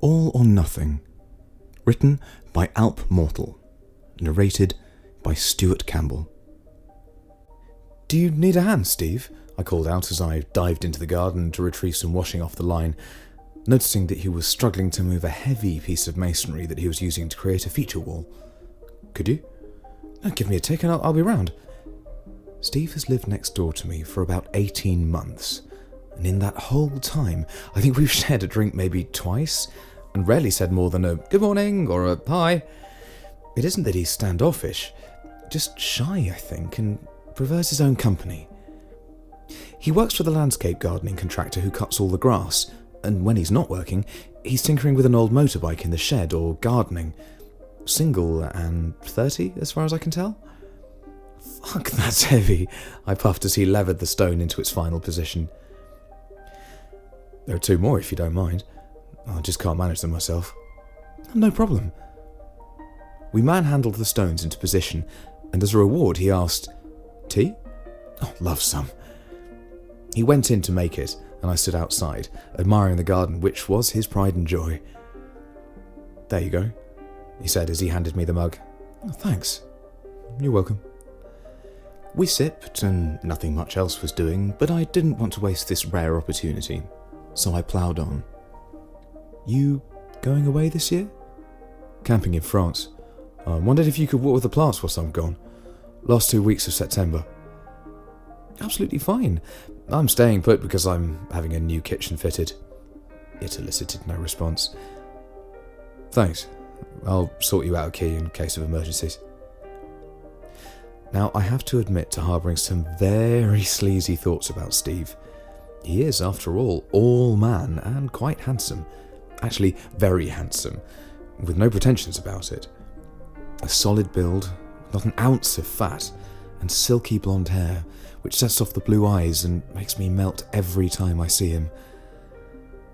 All or Nothing, written by Alp Mortal, narrated by Stuart Campbell. "Do you need a hand, Steve?" I called out as I dived into the garden to retrieve some washing off the line, noticing that he was struggling to move a heavy piece of masonry that he was using to create a feature wall. "Could you?" "No, give me a tick and I'll be round." Steve has lived next door to me for about 18 months, and in that whole time, I think we've shared a drink maybe twice, and rarely said more than a good morning or a hi. It isn't that he's standoffish, just shy, I think, and prefers his own company. He works for the landscape gardening contractor who cuts all the grass, and when he's not working, he's tinkering with an old motorbike in the shed or gardening. Single and 30, as far as I can tell. "Fuck, that's heavy," I puffed as he levered the stone into its final position. "There are 2 more if you don't mind. I just can't manage them myself." "No problem." We manhandled the stones into position, and as a reward he asked, "Tea?" "Oh, love some." He went in to make it, and I stood outside, admiring the garden, which was his pride and joy. "There you go," he said as he handed me the mug. "Oh, thanks." "You're welcome." We sipped, and nothing much else was doing, but I didn't want to waste this rare opportunity, so I ploughed on. "You going away this year?" "Camping in France. I wondered if you could water the plants whilst I'm gone. Last 2 weeks of September." "Absolutely fine. I'm staying put because I'm having a new kitchen fitted." It elicited no response. "Thanks. I'll sort you out a key in case of emergencies." Now, I have to admit to harbouring some very sleazy thoughts about Steve. He is, after all man and quite handsome. Actually, very handsome, with no pretensions about it. A solid build, not an ounce of fat, and silky blonde hair, which sets off the blue eyes and makes me melt every time I see him.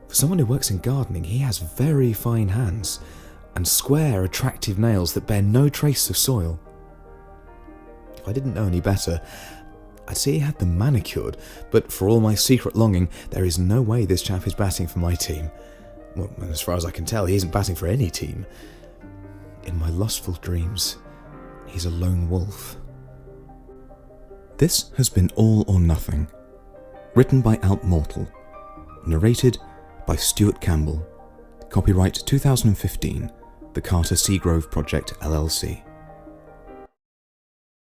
For someone who works in gardening, he has very fine hands, and square, attractive nails that bear no trace of soil. If I didn't know any better, I'd say he had them manicured, but for all my secret longing, there is no way this chap is batting for my team. Well, as far as I can tell, he isn't batting for any team. In my lustful dreams, he's a lone wolf. This has been All or Nothing, written by Alp Mortal, narrated by Stuart Campbell, copyright 2015, the Carter Seagrove Project LLC.